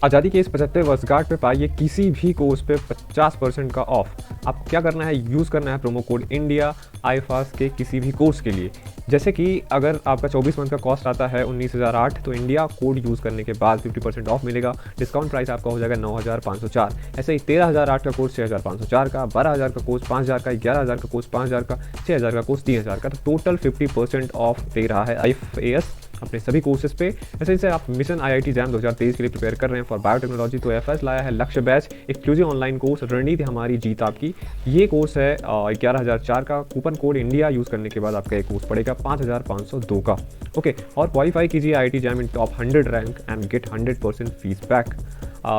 आज़ादी के इस 75 वर्षगांठ पे पाइए किसी भी कोर्स पे 50% का ऑफ। आपको क्या करना है, यूज़ करना है प्रोमो कोड इंडिया IFAS के किसी भी कोर्स के लिए। जैसे कि अगर आपका 24 मंथ का कॉस्ट आता है 19,008, तो इंडिया कोड यूज़ करने के बाद 50% ऑफ मिलेगा। डिस्काउंट प्राइस आपका हो जाएगा 9,504। ऐसे ही 13,008 का कोर्स 6,504 का, 12,000 का कोर्स 5,000 का, 11,000 का कोर्स 5,000 का, 6,000 का कोर्स 3,000 का। तो टोटल 50% ऑफ दे रहा है IFAS अपने सभी कोर्सेज पे। ऐसे जैसे आप मिशन IIT जैम 2023 के लिए प्रिपेयर कर रहे हैं फॉर बायोटेक्नोलॉजी, तो IFAS लाया है लक्ष्य बैच, एक्सक्लूसिव ऑनलाइन कोर्स रणनीति हमारी जीत आपकी। ये कोर्स है 11,004 का। कूपन कोड इंडिया यूज़ करने के बाद आपका एक कोर्स पड़ेगा 5,502 का। ओके, और क्वालिफाई कीजिए IIT JAM in top 100 rank and get 100% fees back.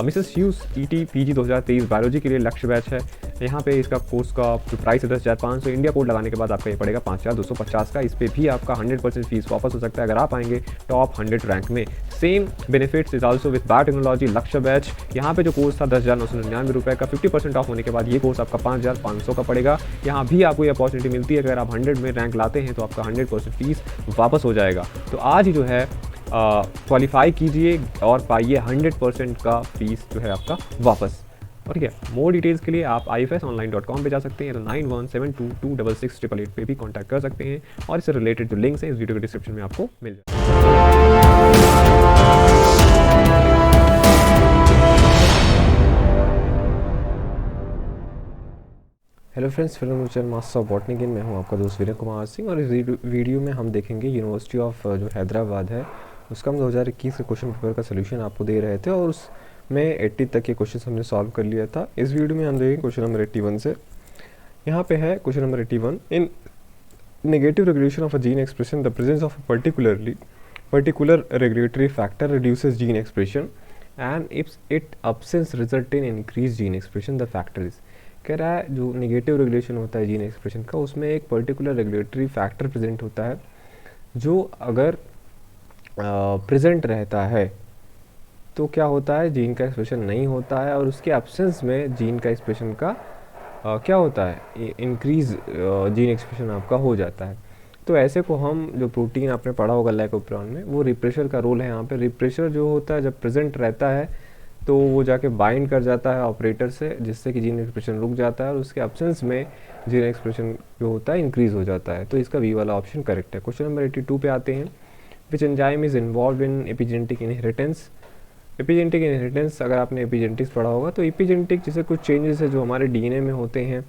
मिसेस ह्यूज ET PG 2023 बायोलॉजी के लिए लक्ष्य बैच है। यहाँ पे इसका कोर्स का जो प्राइस है 10,500, इंडिया कोड लगाने के बाद आपका ये पड़ेगा 5,250 का। इस पे भी आपका 100% फीस वापस हो सकता है अगर आप आएंगे टॉप 100 रैंक में। Same benefits is also with biotechnology लक्ष्य बैच। यहाँ पे जो कोर्स था 10,999 रुपये का, 50% ऑफ होने के बाद ये कोर्स आपका 5,500 का पड़ेगा। यहाँ भी आपको ये अपॉर्चुनिटी मिलती है, अगर आप 100 में रैंक लाते हैं तो आपका 100% फीस वापस हो जाएगा। तो आज ही जो है क्वालिफाई कीजिए और पाइए 100% का फीस जो है आपका वापस। और ठीक है, मोर डिटेल्स के लिए आप ifasonline.com पे जा सकते हैं, 9172266888 पे भी कॉन्टैक्ट कर सकते हैं, और इससे रिलेटेड जो लिंक्स हैं इस वीडियो के डिस्क्रिप्शन में आपको मिल जाए। Hello friends, film channel master of botany के मैं हूं आपका दोस्त वीरेंद्र कुमार सिंह, और इस वीडियो में हम देखेंगे यूनिवर्सिटी ऑफ जो हैदराबाद है उसका हम 2021 के क्वेश्चन पेपर का सोल्यूशन आपको दे रहे थे, और उसमें 80 तक के क्वेश्चन हमने सॉल्व कर लिया था। इस वीडियो में हम देखेंगे क्वेश्चन नंबर 81 से। यहाँ पे है question number 81, in negative regulation of a gene expression the presence of particular regulatory factor reduces gene expression and if it absence result in increase gene expression the factor is. कह रहा है जो negative regulation होता है gene expression का, उसमें एक particular regulatory factor present होता है जो अगर प्रेजेंट रहता है तो क्या होता है, जीन का एक्सप्रेशन नहीं होता है, और उसके एब्सेंस में जीन का एक्सप्रेशन का क्या होता है, इंक्रीज जीन एक्सप्रेशन आपका हो जाता है। तो ऐसे को हम, जो प्रोटीन आपने पढ़ा होगा लाइकोप्रियन में, वो रिप्रेशर का रोल है यहाँ पे। रिप्रेशर जो होता है जब प्रेजेंट रहता है तो वो जाके बाइंड कर जाता है ऑपरेटर से, जिससे कि जीन एक्सप्रेशन रुक जाता है, और उसके एब्सेंस में जीन एक्सप्रेशन जो होता है इंक्रीज हो जाता है। तो इसका बी वाला ऑप्शन करेक्ट है। क्वेश्चन नंबर 82 पे आते हैं। Which enzyme is involve in epigenetic inheritance. Epigenetic inheritance, अगर आपने एपिजेनेटिक्स पढ़ा होगा तो एपिजेनेटिक जैसे कुछ चेंजेस है जो हमारे DNA में होते हैं,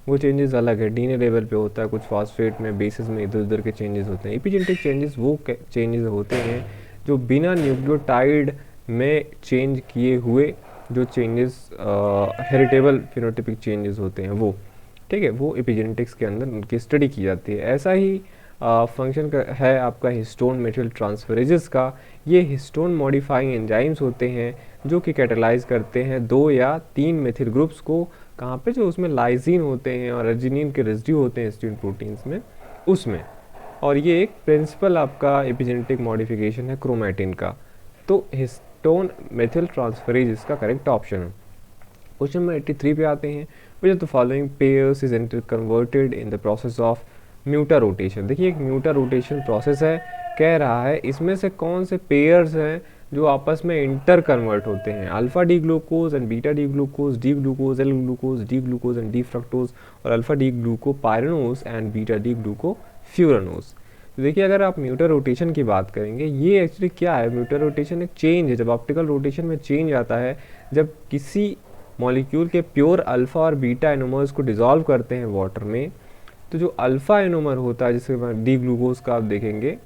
वो चेंजेस अलग है, DNA लेवल पे होता है, कुछ फॉस्फेट में, बेसिस में इधर उधर के चेंजेस होते हैं। एपिजेनेटिक चेंजेस वो चेंजेस होते हैं जो बिना न्यूक्लियोटाइड में चेंज किए हुए जो चेंजेस हेरिटेबल फिनोटिपिक चेंजेस होते हैं वो, ठीक है, वो एपिजेनेटिक्स के अंदर उनकी स्टडी की जाती है। ऐसा ही फंक्शन है आपका हिस्टोन मेथिल ट्रांसफरेजेस का। ये हिस्टोन मॉडिफाइंग एंजाइम्स होते हैं जो कि कैटेलाइज करते हैं 2 या 3 मेथिल ग्रुप्स को, कहाँ पे, जो उसमें लाइसिन होते हैं और अर्जिनिन के रेसिड्यू होते हैं हिस्टीन प्रोटीन्स में, उसमें। और ये एक प्रिंसिपल आपका एपिजेनेटिक मॉडिफिकेशन है क्रोमैटिन का। तो हिस्टोन मेथिल ट्रांसफरेज का करेक्ट ऑप्शन है। क्वेश्चन नंबर 83 पे आते हैं। Which of the following pairs is interconverted in the process of mutarotation. देखिए, एक म्यूटा रोटेशन प्रोसेस है, कह रहा है इसमें से कौन से पेयर्स हैं जो आपस में इंटर कन्वर्ट होते हैं। Alpha D glucose and beta D glucose, D glucose, L glucose, D glucose and D fructose, और alpha D glucopyranose and beta D glucofuranose. तो देखिए, अगर आप म्यूटर रोटेशन की बात करेंगे, ये एक्चुअली क्या है, म्यूटर रोटेशन एक चेंज है। जब ऑप्टिकल रोटेशन में चेंज आता है, जब किसी मॉलिक्यूल के प्योर अल्फा और बीटा एनोमर्स को डिसॉल्व करते हैं वाटर में, तो जो अल्फा एनोमर होता है, जैसे डी ग्लूकोज का आप देखेंगे,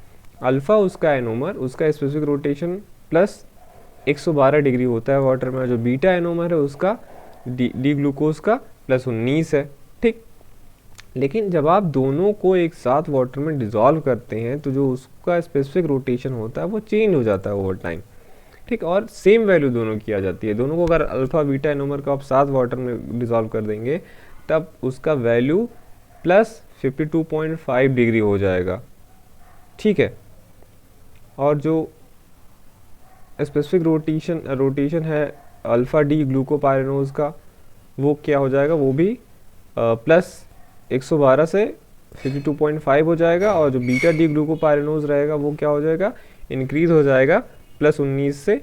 अल्फा उसका एनोमर, उसका स्पेसिफिक रोटेशन प्लस 112 डिग्री होता है वाटर में, जो बीटा एनोमर है उसका डी ग्लूकोज का प्लस 19 है, ठीक। लेकिन जब आप दोनों को एक साथ वाटर में डिसॉल्व करते हैं तो जो उसका स्पेसिफिक रोटेशन होता है वो चेंज हो जाता है ओवर टाइम, ठीक। और सेम वैल्यू दोनों की आ जाती है। दोनों को अगर अल्फा बीटा एनोमर को आप साथ वाटर में डिसॉल्व कर देंगे तब उसका वैल्यू प्लस 52.5 डिग्री हो जाएगा, ठीक है। और जो स्पेसिफिक रोटेशन है अल्फा डी ग्लूकोपायरेनोज का, वो क्या हो जाएगा, वो भी प्लस 112 से 52.5 हो जाएगा, और जो बीटा डी ग्लूकोपायरेनोज रहेगा वो क्या हो जाएगा, इंक्रीज हो जाएगा प्लस 19 से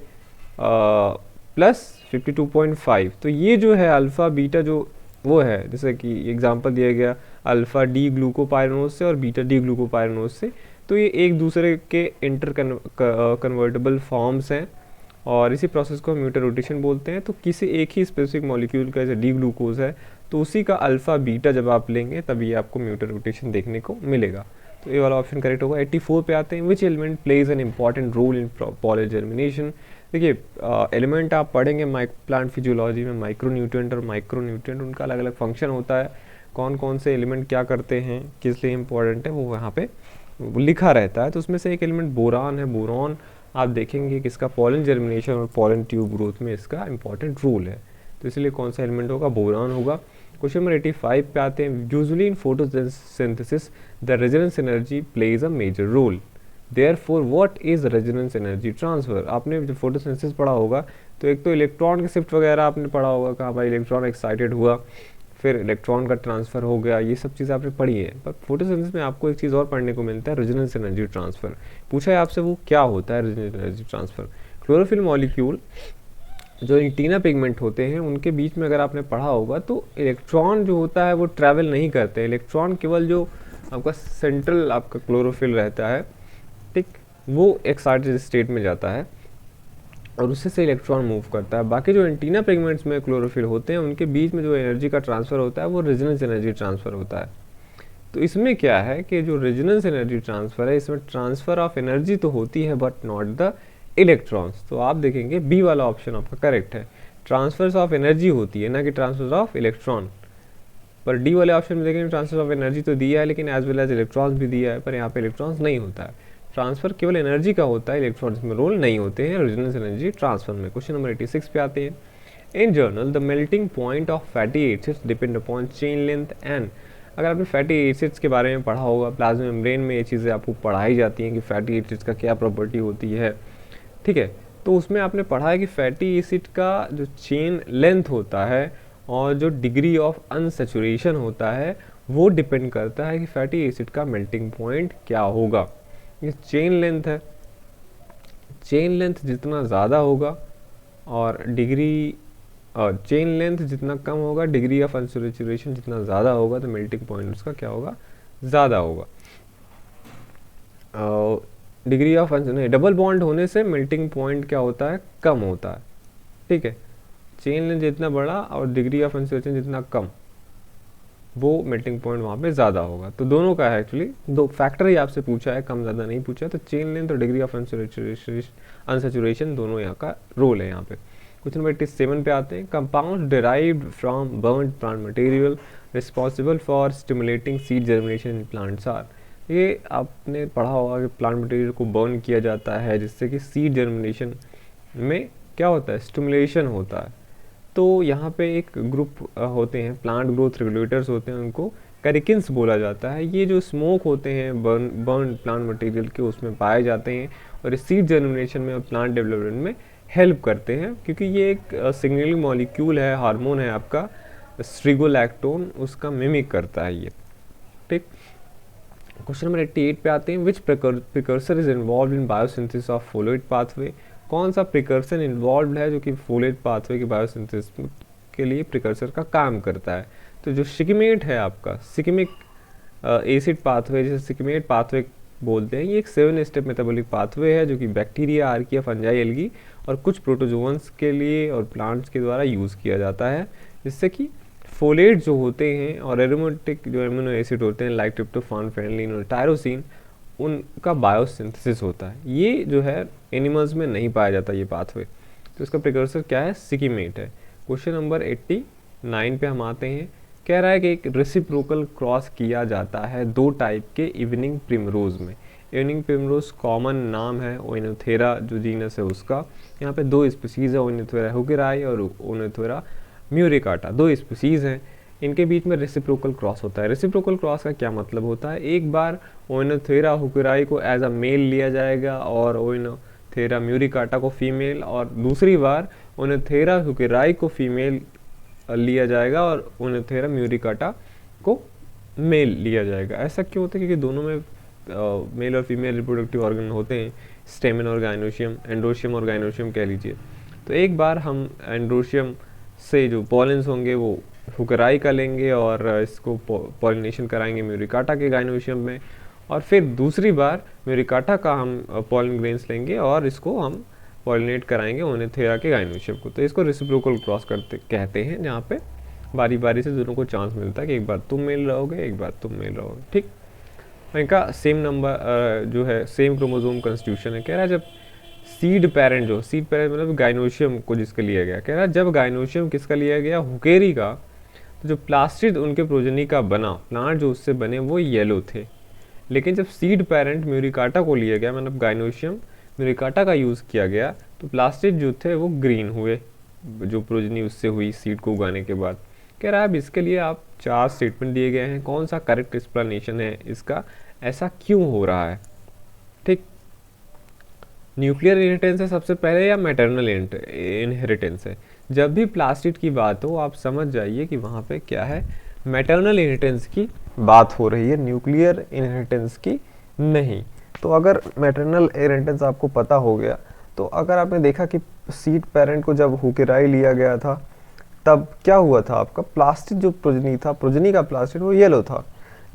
प्लस 52.5। तो ये जो है अल्फ़ा बीटा जो वो है, जैसे कि एग्जांपल दिया गया अल्फ़ा डी ग्लूकोपाइरानोज से और बीटा डी ग्लूकोपाइरानोज से, तो ये एक दूसरे के इंटर कन्वर्टेबल फॉर्म्स हैं और इसी प्रोसेस को हम म्यूटर रोटेशन बोलते हैं। तो किसी एक ही स्पेसिफिक मॉलिक्यूल का जैसे डी ग्लूकोज है तो उसी का अल्फ़ा बीटा जब आप लेंगे तभी आपको म्यूटर रोटेशन देखने को मिलेगा। तो ये वाला ऑप्शन करेक्ट होगा। 84 पे आते हैं, which element plays an important role in pollen germination. देखिए एलिमेंट आप पढ़ेंगे प्लांट फिजियोलॉजी में, माइक्रो न्यूट्रिएंट और माइक्रो न्यूट्रिएंट, उनका अलग अलग फंक्शन होता है, कौन कौन से एलिमेंट क्या करते हैं, किस लिए इंपॉर्टेंट है, वो वहाँ पे लिखा रहता है। तो उसमें से एक एलिमेंट बोरान है। बोरान आप देखेंगे कि इसका पॉलन जर्मिनेशन और पॉलन ट्यूब ग्रोथ में इसका इंपॉर्टेंट रोल है, तो इसलिए कौन सा एलिमेंट होगा, बोरान होगा। क्वेश्चन नंबर 85 पे आते हैं, usually in photosynthesis the resonance energy plays a major role, therefore what is resonance energy transfer. आपने जब फोटोसिंथेसिस पढ़ा होगा तो एक तो इलेक्ट्रॉन के शिफ्ट वगैरह आपने पढ़ा होगा, कहाँ भाई इलेक्ट्रॉन एक्साइटेड हुआ, फिर इलेक्ट्रॉन का ट्रांसफ़र हो गया, ये सब चीज़ आपने पढ़ी है। पर फोटोसिंथेसिस में आपको एक चीज़ और पढ़ने को मिलता है, रेजोनेंस एनर्जी ट्रांसफ़र। पूछा है आपसे वो क्या होता है resonance energy transfer. Chlorophyll molecule जो इंटीना पिगमेंट होते हैं उनके बीच में अगर आपने पढ़ा होगा तो इलेक्ट्रॉन जो होता है वो ट्रैवल नहीं करते हैं। इलेक्ट्रॉन केवल जो आपका सेंट्रल आपका क्लोरोफिल रहता है, ठीक, वो एक्साइटेड स्टेट में जाता है और उससे से इलेक्ट्रॉन मूव करता है। बाकी जो एंटीना पिगमेंट्स में क्लोरोफिल होते हैं उनके बीच में जो एनर्जी का ट्रांसफ़र होता है वो रेजोनेंस एनर्जी ट्रांसफ़र होता है। तो इसमें क्या है कि जो रेजोनेंस एनर्जी ट्रांसफ़र है इसमें ट्रांसफ़र ऑफ एनर्जी तो होती है बट नॉट द इलेक्ट्रॉन्स। तो आप देखेंगे बी वाला ऑप्शन आपका करेक्ट है, ट्रांसफर्स ऑफ एनर्जी होती है ना कि ट्रांसफर ऑफ इलेक्ट्रॉन। पर डी वाले ऑप्शन में देखेंगे ट्रांसफर ऑफ एनर्जी तो दिया है लेकिन एज वेल एज इलेक्ट्रॉन्स भी दिया है, पर यहाँ पे इलेक्ट्रॉन्स नहीं होता है। ट्रांसफर केवल एनर्जी का होता है, इलेक्ट्रॉन्स में रोल नहीं होते हैं रेजोनेंस एनर्जी ट्रांसफर में। क्वेश्चन नंबर 86 पे आते हैं, in general the melting point of fatty acids depend upon chain length and. अगर आपने फैटी एसिड्स के बारे में पढ़ा होगा, प्लाज्मा मेम्ब्रेन में ये चीज़ें आपको पढ़ाई जाती हैं कि फैटी एसिड्स का क्या प्रॉपर्टी होती है, ठीक है। तो उसमें आपने पढ़ा है कि फैटी एसिड का जो चेन लेंथ होता है और जो डिग्री ऑफ अनसैचुरेशन होता है वो डिपेंड करता है कि फैटी एसिड का मेल्टिंग पॉइंट क्या होगा। ये चेन लेंथ है, चेन लेंथ जितना ज़्यादा होगा और डिग्री चेन लेंथ जितना कम होगा, डिग्री ऑफ अनसैचुरेशन जितना ज़्यादा होगा, तो मेल्टिंग पॉइंट उसका क्या होगा, ज़्यादा होगा। डिग्री ऑफ नहीं, डबल बॉन्ड होने से मेल्टिंग पॉइंट क्या होता है, कम होता है, ठीक है। चेन लेंथ जितना बड़ा और डिग्री ऑफ अनसैचुरेशन जितना कम, वो मेल्टिंग पॉइंट वहाँ पे ज़्यादा होगा। तो दोनों का है एक्चुअली, दो फैक्टर ही आपसे पूछा है, कम ज़्यादा नहीं पूछा। तो चेन लेंथ और डिग्री ऑफ अनसैचुरेशन दोनों यहाँ का रोल है यहाँ पे। क्वेश्चन नंबर 87 पे आते हैं, compound derived from burned plant material responsible for stimulating seed germination in plants are. ये आपने पढ़ा होगा कि प्लांट मटेरियल को बर्न किया जाता है जिससे कि सीड जर्मिनेशन में क्या होता है, स्टिमुलेशन होता है। तो यहाँ पे एक ग्रुप होते हैं, प्लांट ग्रोथ रेगुलेटर्स होते हैं, उनको कैरिकिन्स बोला जाता है। ये जो स्मोक होते हैं बर्न प्लांट मटेरियल के, उसमें पाए जाते हैं और इस सीड जर्मिनेशन में और प्लांट डेवलपमेंट में हेल्प करते हैं, क्योंकि ये एक सिग्नलिंग मॉलिक्यूल है, हार्मोन है आपका स्ट्रिगोलैक्टोन, उसका मिमिक करता है ये, ठीक। क्वेश्चन नंबर 88 पे आते हैं, which precursor is involve in biosynthesis of folate pathway. कौन सा प्रिकर्सर इन्वॉल्व है जो कि फोलेट पाथवे की बायोसिंथेसिस के लिए प्रिकर्सर का काम करता है। तो जो सिकिमेट है आपका, सिकिमिक एसिड पाथवे, जिसे सिकिमेट पाथवे बोलते हैं, ये एक 7 स्टेप मेटाबॉलिक पाथवे है जो कि बैक्टीरिया, आर्किया, फंजाई, एल्गी और कुछ प्रोटोजोअन्स के लिए और प्लांट्स के द्वारा यूज़ किया जाता है, जिससे कि फोलेट जो होते हैं और एरोमेटिक जो एमिनो एसिड होते हैं लाइक ट्रिप्टोफान, फेनिलीन और टायरोसिन, उनका बायोसिंथेसिस होता है। ये जो है एनिमल्स में नहीं पाया जाता ये पाथवे, तो इसका प्रिकर्सर क्या है, सिकिमेट है। क्वेश्चन नंबर 89 पे हम आते हैं, कह रहा है कि एक रेसिप्रोकल क्रॉस किया जाता है 2 टाइप के इवनिंग प्रिमरोज में। इवनिंग प्रिमरोज कॉमन नाम है ओइनोथेरा जो जीनस है उसका। यहाँ पे 2 स्पीसीज है, ओइनोथेरा हुकेराई और ओइनोथेरा म्यूरिकाटा, 2 स्पीसीज हैं। इनके बीच में रेसिप्रोकल क्रॉस होता है। रेसिप्रोकल क्रॉस का क्या मतलब होता है, एक बार ओइनोथेरा हुकेराई को एज अ मेल लिया जाएगा और ओइनोथेरा म्यूरिकाटा को फीमेल, और दूसरी बार ओइनोथेरा हुकेराई को फीमेल लिया जाएगा और ओइनोथेरा म्यूरिकाटा को मेल लिया जाएगा। ऐसा क्यों होता है, क्योंकि दोनों में मेल और फीमेल रिप्रोडक्टिव ऑर्गन होते हैं, स्टेमन और गाइनोशियम, एंडोशियम और गाइनोशियम कह लीजिए। तो एक बार हम एंड्रोशियम से जो पॉलेंस होंगे वो हुकराई का लेंगे और इसको पॉलिनेशन कराएंगे म्यूरिकाटा के गाइनोशियम में, और फिर दूसरी बार म्यूरिकाटा का हम पॉलन ग्रेन्स लेंगे और इसको हम पॉलिनेट कराएंगे ओनिथेरा के गाइनोशियम को। तो इसको रेसिप्रोकल क्रॉस करते कहते हैं, जहाँ पे बारी बारी से दोनों को चांस मिलता है कि एक बार तुम मेल रहोगे, एक बार तुम मेल रहोगे। ठीक, इनका सेम नंबर जो है सेम क्रोमोसोम कंस्टिट्यूशन है। कह रहा है जब सीड पेरेंट मतलब गाइनोशियम को जिसका लिया गया, कह रहा है जब गाइनोशियम किसका लिया गया, हुकेरी का, तो जो प्लास्टिड उनके प्रोजनी का बना, प्लांट जो उससे बने वो येलो थे। लेकिन जब सीड पेरेंट म्यूरिकाटा को लिया गया, मतलब गाइनोशियम म्यूरिकाटा का यूज़ किया गया, तो प्लास्टिड जो थे वो ग्रीन हुए, जो प्रोजनी उससे हुई सीड को उगाने के बाद। कह रहा है अब इसके लिए आप 4 स्टेटमेंट दिए गए हैं, कौन सा करेक्ट एक्सप्लेनेशन है इसका, ऐसा क्यों हो रहा है। ठीक, न्यूक्लियर इनहेरिटेंस है सबसे पहले या मैटरनल इनहेरिटेंस है। जब भी प्लास्टिड की बात हो आप समझ जाइए कि वहाँ पे क्या है, मैटरनल इनहेरिटेंस की बात हो रही है, न्यूक्लियर इनहेरिटेंस की नहीं। तो अगर मैटरनल इनहेरिटेंस आपको पता हो गया, तो अगर आपने देखा कि सीड पेरेंट को जब हुकेराई लिया गया था तब क्या हुआ था, आपका प्लास्टिड जो प्रोजनी था, प्रोजनी का प्लास्टिड वो येलो था।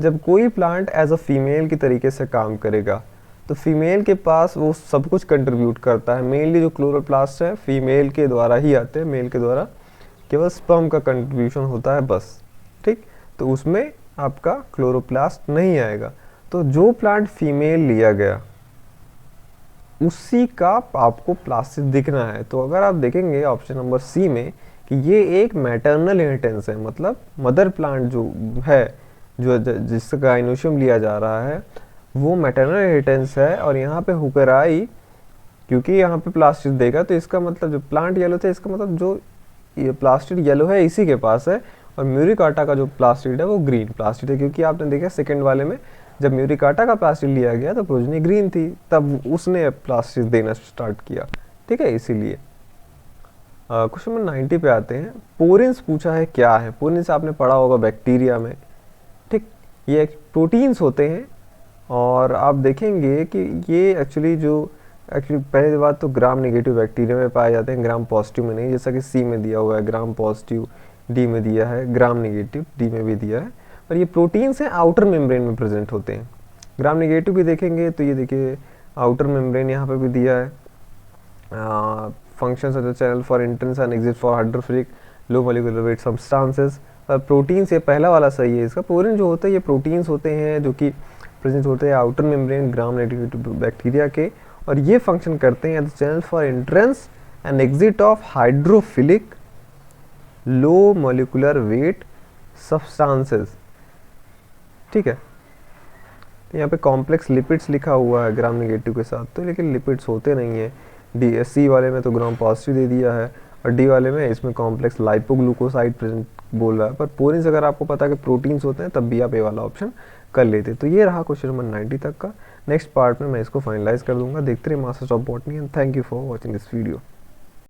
जब कोई प्लांट एज अ फीमेल की तरीके से काम करेगा तो फीमेल के पास वो सब कुछ कंट्रीब्यूट करता है। मेनली जो क्लोरोप्लास्ट है फीमेल के द्वारा ही आते हैं, मेल के द्वारा केवल स्पर्म का कंट्रीब्यूशन होता है बस। ठीक, तो उसमें आपका क्लोरोप्लास्ट नहीं आएगा। तो जो प्लांट फीमेल लिया गया उसी का आपको प्लास्टिड दिखना है। तो अगर आप देखेंगे ऑप्शन नंबर सी में कि ये एक मैटरनल इनहेरिटेंस है, मतलब मदर प्लांट जो है, जो जिसका गाइनोशियम लिया जा रहा है वो मैटरनल इनहेरिटेंस है। और यहाँ पे हुकेराई, क्योंकि यहाँ पे प्लास्टिड देगा तो इसका मतलब जो प्लांट येलो थे, इसका मतलब जो ये प्लास्टिड येलो है इसी के पास है, और म्यूरिकाटा का जो प्लास्टिड है वो ग्रीन प्लास्टिड है। क्योंकि आपने देखा सेकंड वाले में जब म्यूरिकाटा का प्लास्टिड लिया गया तो प्रोजनी ग्रीन थी, तब उसने प्लास्टिड देना स्टार्ट किया। ठीक है, इसीलिए क्वेश्चन नंबर 90 पे आते हैं। पोरिन्स पूछा है क्या है। पोरिन्स आपने पढ़ा होगा बैक्टीरिया में। ठीक, ये प्रोटीन्स होते हैं और आप देखेंगे कि ये एक्चुअली पहली बात तो ग्राम नेगेटिव बैक्टीरिया में पाए जाते हैं, ग्राम पॉजिटिव में नहीं। जैसा कि सी में दिया हुआ है ग्राम पॉजिटिव, डी में दिया है ग्राम नेगेटिव, डी में भी दिया है। और ये प्रोटीन्स हैं आउटर मेम्ब्रेन में प्रेजेंट होते हैं। ग्राम नेगेटिव भी देखेंगे तो ये देखिए आउटर मेम्ब्रेन यहाँ पे भी दिया है। Functions of the channel for entrance and exit for hydrophilic low molecular weight substances. Proteins ये पहला वाला सही है इसका। पोरिन जो होता है ये प्रोटीन्स होते हैं जो कि प्रेजेंट होते हैं outer membrane gram negative bacteria के, और ये फंक्शन करते हैं the channel for entrance and exit of hydrophilic low molecular weight substances. ठीक है, यहाँ पे कॉम्प्लेक्स लिपिड्स लिखा हुआ है ग्राम नेगेटिव के साथ, तो लेकिन लिपिड्स होते नहीं है। डी सी वाले में तो ग्राम पॉजिटिव दे दिया है, और डी वाले में इसमें कॉम्प्लेक्स लाइपोग्लूकोसाइड प्रेजेंट बोल रहा है। पर पोरिन्स अगर आपको पता है कि प्रोटीन्स होते हैं तब भी आप ए वाला ऑप्शन कर लेते। तो ये रहा क्वेश्चन नंबर 90 तक का। नेक्स्ट पार्ट में मैं इसको फाइनलाइज कर दूंगा। देखते रहिए masters of botany and thank you for watching this video.